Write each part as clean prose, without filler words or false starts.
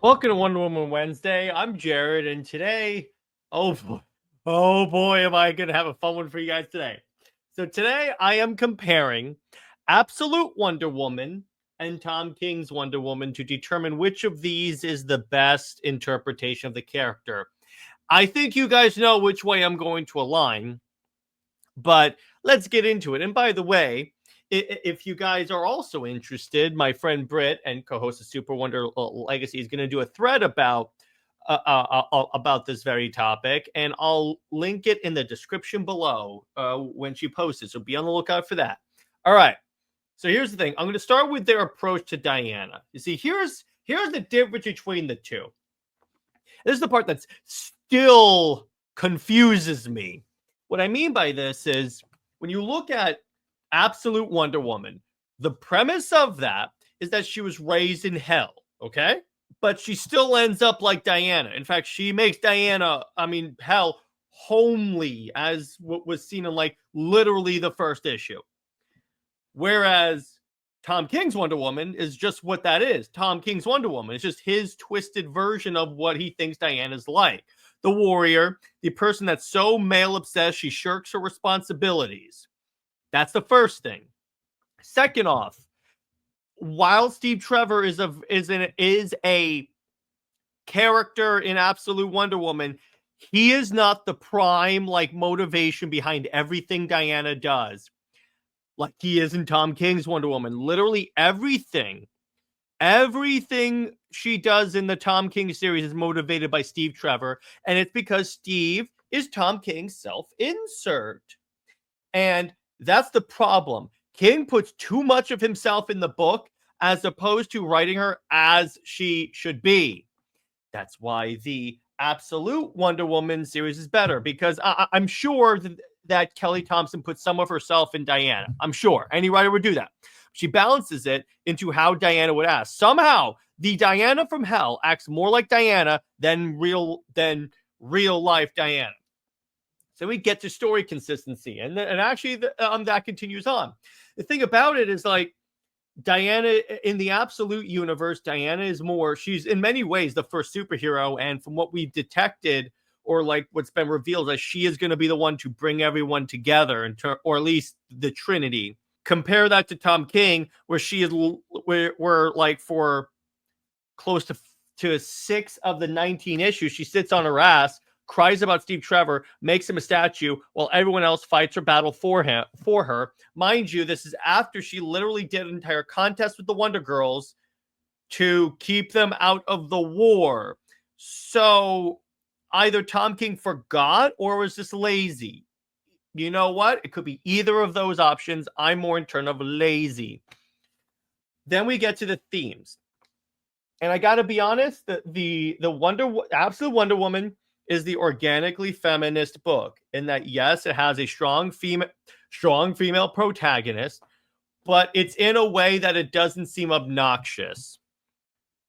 Welcome to Wonder Woman Wednesday. I'm Jared, and today, oh boy, am I going to have a fun one for you guys today. So today I am comparing Absolute Wonder Woman and Tom King's Wonder Woman to determine which of these is the best interpretation of the character. I think you guys know which way I'm going to align, but let's get into it. And by the way, if you guys are also interested, my friend Britt and co-host of Super Wonder Legacy is going to do a thread about this very topic, and I'll link it in the description below when she posts it. So be on the lookout for that. All right. So here's the thing. I'm going to start with their approach to Diana. You see, here's the difference between the two. This is the part that still confuses me. What I mean by this is when you look at Absolute Wonder Woman, the premise of that is that she was raised in hell, okay? But she still ends up like Diana. In fact, she makes hell homely, as what was seen in like literally the first issue. Whereas Tom King's Wonder Woman is just what that is. Tom King's Wonder Woman. It's just his twisted version of what he thinks Diana's like. The warrior, the person that's so male obsessed she shirks her responsibilities. That's the first thing. Second off, while Steve Trevor is a character in Absolute Wonder Woman, he is not the prime motivation behind everything Diana does, like he is in Tom King's Wonder Woman. Literally everything she does in the Tom King series is motivated by Steve Trevor, and it's because Steve is Tom King's self-insert. And that's the problem. King puts too much of himself in the book as opposed to writing her as she should be. That's why the Absolute Wonder Woman series is better, because I'm sure that Kelly Thompson puts some of herself in Diana. I'm sure any writer would do that. She balances it into how Diana would act. Somehow, the Diana from hell acts more like Diana than real life Diana. So we get to story consistency, and actually that continues on. The thing about it is, like, Diana in the Absolute universe, Diana is more, she's in many ways the first superhero, and from what we've detected, or like what's been revealed, that she is going to be the one to bring everyone together, or at least the Trinity. Compare that to Tom King, where she is, where like for close to 6 of the 19 issues, she sits on her ass, cries about Steve Trevor, makes him a statue, while everyone else fights her battle for her. Mind you, this is after she literally did an entire contest with the Wonder Girls to keep them out of the war. So either Tom King forgot or was just lazy. You know what? It could be either of those options. I'm more in turn of lazy. Then we get to the themes. And I got to be honest, the Absolute Wonder Woman is the organically feminist book, in that, yes, it has a strong female protagonist, but it's in a way that it doesn't seem obnoxious.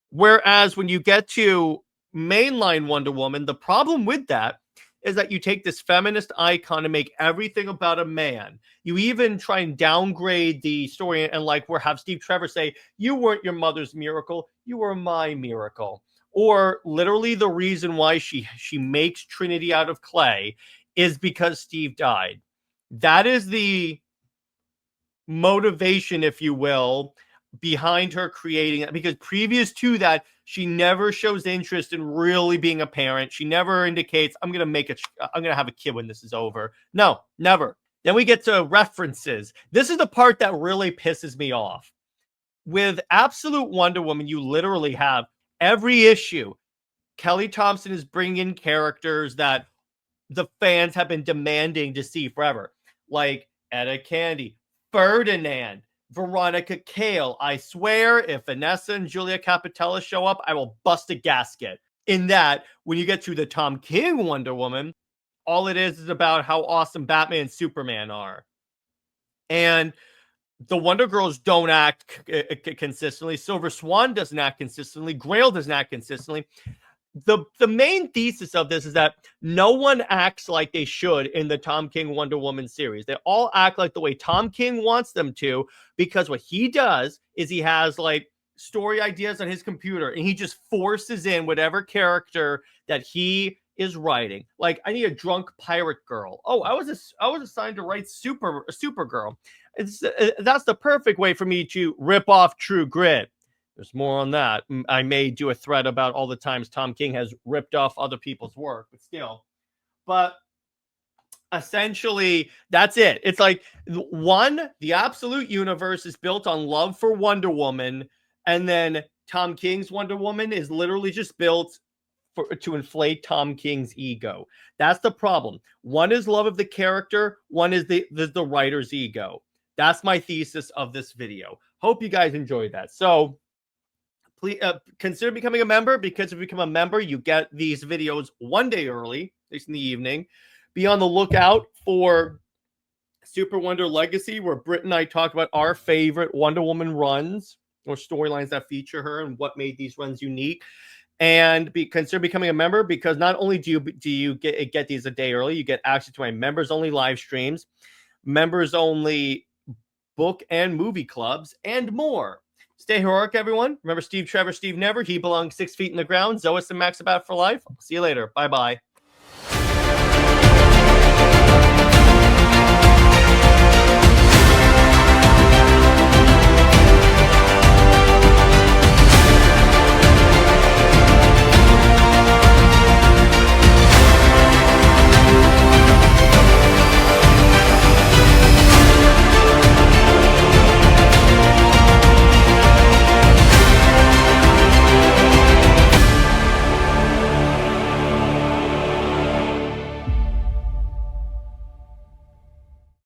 Whereas when you get to mainline Wonder Woman, the problem with that is that you take this feminist icon and make everything about a man. You even try and downgrade the story and have Steve Trevor say, "You weren't your mother's miracle, you were my miracle." Or literally the reason why she makes Trinity out of clay is because Steve died. That is the motivation, if you will, behind her creating it, because previous to that, she never shows interest in really being a parent. She never indicates, I'm going to have a kid when this is over. No, never. Then we get to references. This is the part that really pisses me off. With Absolute Wonder Woman, you literally have every issue, Kelly Thompson is bringing in characters that the fans have been demanding to see forever, like Etta Candy, Ferdinand, Veronica Cale. I swear, if Vanessa and Julia Capitella show up, I will bust a gasket. In that, when you get to the Tom King Wonder Woman, all it is about how awesome Batman and Superman are. And the Wonder Girls don't act consistently. Silver Swan doesn't act consistently. Grail doesn't act consistently. The main thesis of this is that no one acts like they should in the Tom King Wonder Woman series. They all act like the way Tom King wants them to, because what he does is he has story ideas on his computer, and he just forces in whatever character that he is writing. Like, I need a drunk pirate girl. Oh, I was assigned to write Supergirl. That's the perfect way for me to rip off True Grit. There's more on that. I may do a thread about all the times Tom King has ripped off other people's work, but still. But essentially, that's it. It's like, one, the absolute universe is built on love for Wonder Woman, and then Tom King's Wonder Woman is literally just built to inflate Tom King's ego. That's the problem. One is love of the character, one is the writer's ego. That's my thesis of this video. Hope you guys enjoyed that. So please consider becoming a member, because if you become a member, you get these videos one day early, at least in the evening. Be on the lookout for Super Wonder Legacy, where Britt and I talk about our favorite Wonder Woman runs or storylines that feature her and what made these runs unique. And consider becoming a member, because not only do you get these a day early, you get access to my members only live streams, members only book and movie clubs, and more. Stay heroic, everyone. Remember Steve Trevor, Steve Never. He belongs 6 feet in the ground. Zois and Max about for life. See you later. Bye-bye.